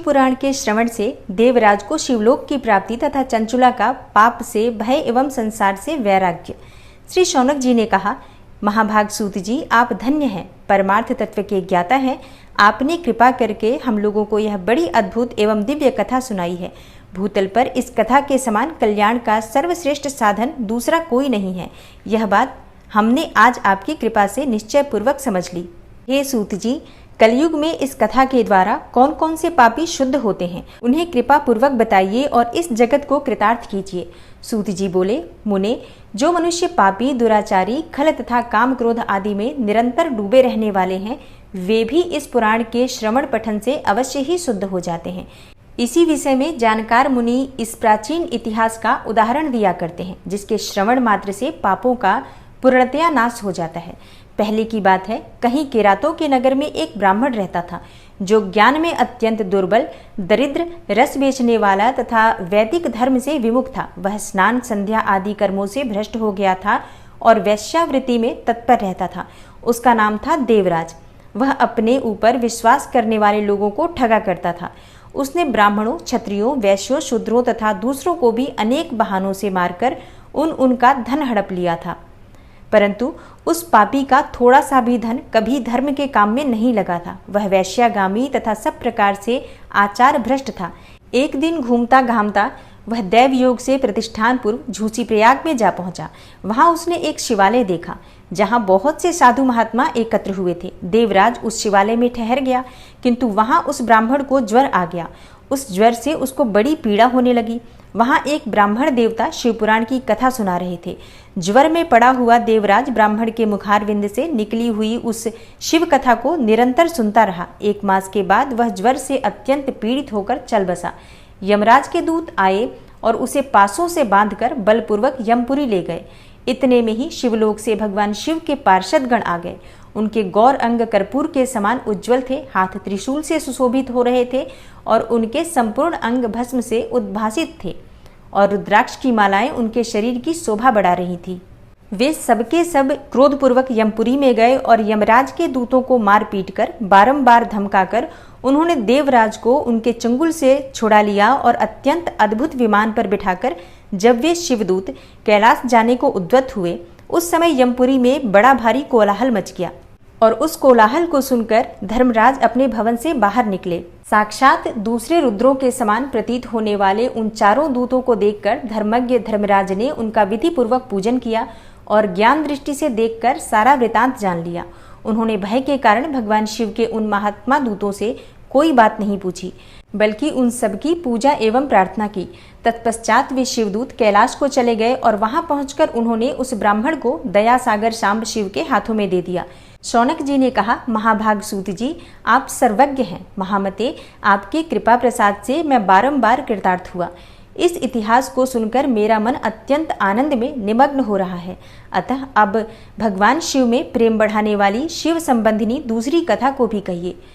पुराण के श्रवण से देवराज को शिवलोक की प्राप्ति तथा चंचुला का पाप से भय एवं संसार से वैराग्य। श्री शौनक जी ने कहा, महाभाग सूत जी, आप धन्य हैं, परमार्थ तत्व के ज्ञाता हैं। आपने कृपा करके हम लोगों को यह बड़ी अद्भुत एवं दिव्य कथा सुनाई है। भूतल पर इस कथा के समान कल्याण का सर्वश्रेष्ठ साधन दूसरा कोई नहीं है। यह बात हमने आज आपकी कृपा से निश्चय पूर्वक समझ ली। हे सूत जी, कलयुग में इस कथा के द्वारा कौन कौन से पापी शुद्ध होते हैं, उन्हें कृपा पूर्वक बताइए और इस जगत को कृतार्थ कीजिए। सूत जी बोले, मुने, जो मनुष्य पापी, दुराचारी, खल तथा काम क्रोध आदि में निरंतर डूबे रहने वाले हैं, वे भी इस पुराण के श्रवण पठन से अवश्य ही शुद्ध हो जाते हैं। इसी विषय में जानकार मुनि इस प्राचीन इतिहास का उदाहरण दिया करते हैं, जिसके श्रवण मात्र से पापों का पूर्णतया नाश हो जाता है। पहले की बात है, कहीं किरातों के नगर में एक ब्राह्मण रहता था, जो ज्ञान में अत्यंत दुर्बल, दरिद्र, रस बेचने वाला तथा वैदिक धर्म से विमुख था। वह स्नान, संध्या आदि कर्मों से भ्रष्ट हो गया था और वैश्यावृत्ति में तत्पर रहता था। उसका नाम था देवराज। वह अपने ऊपर विश्वास करने वाले लोगों को ठगा करता था। उसने ब्राह्मणों, क्षत्रियों, वैश्यों, शूद्रों तथा दूसरों को भी अनेक बहानों से मारकर उनका धन हड़प लिया था, परंतु उस पापी का थोड़ा सा भी धन कभी धर्म के काम में नहीं लगा था। वह वैश्यागामी तथा सब प्रकार से आचार भ्रष्ट था। एक दिन घूमता घामता वह दैव योग से प्रतिष्ठान पूर्व झूसी प्रयाग में जा पहुंचा। वहां उसने एक शिवालय देखा, जहां बहुत से साधु महात्मा एकत्र हुए थे। देवराज उस शिवालय में ठहर गया, किंतु वहां उस ब्राह्मण को ज्वर आ गया। उस ज्वर से उसको बड़ी पीड़ा होने लगी। वहां एक ब्राह्मण देवता शिवपुराण की कथा सुना रहे थे। ज्वर में पड़ा हुआ देवराज ब्राह्मण के मुखारविंद से निकली हुई उस शिव कथा को निरंतर सुनता रहा। 1 मास के बाद वह ज्वर से अत्यंत पीड़ित होकर चल बसा। यमराज के दूत आए और उसे पासों से बांधकर बलपूर्वक यमपुरी ले गए। इतने में ही शिवलोक से भगवान शिव के पार्षद गण आ गए। उनके गौर अंग कर्पूर के समान उज्ज्वल थे, हाथ त्रिशूल से सुशोभित हो रहे थे और उनके संपूर्ण अंग भस्म से उद्भासित थे और रुद्राक्ष की मालाएं उनके शरीर की शोभा बढ़ा रही थी। वे सबके सब क्रोधपूर्वक यमपुरी में गए और यमराज के दूतों को मार पीट कर बारंबार धमकाकर उन्होंने देवराज को उनके चंगुल से छुड़ा लिया और अत्यंत अद्भुत विमान पर बिठाकर जब वे शिवदूत कैलाश जाने को उद्यत हुए, उस समय यमपुरी में बड़ा भारी कोलाहल मच गया और उस कोलाहल को सुनकर धर्मराज अपने भवन से बाहर निकले। साक्षात दूसरे रुद्रों के समान प्रतीत होने वाले उन चारों दूतों को देखकर धर्मज्ञ धर्मराज ने उनका विधि पूर्वक पूजन किया और ज्ञान दृष्टि से देखकर सारा वृतांत जान लिया। उन्होंने भय के कारण भगवान शिव के उन महात्मा दूतों से कोई बात नहीं पूछी, बल्कि उन सबकी पूजा एवं प्रार्थना की। तत्पश्चात वे शिवदूत कैलाश को चले गए और वहां पहुंचकर उन्होंने उस ब्राह्मण को दया सागर शांब शिव के हाथों में दे दिया। शौनक जी ने कहा, महाभाग सूत जी, आप सर्वज्ञ हैं। महामते, आपकी कृपा प्रसाद से मैं बारंबार कृतार्थ हुआ। इस इतिहास को सुनकर मेरा मन अत्यंत आनंद में निमग्न हो रहा है। अतः अब भगवान शिव में प्रेम बढ़ाने वाली शिव संबंधिनी दूसरी कथा को भी कहिए।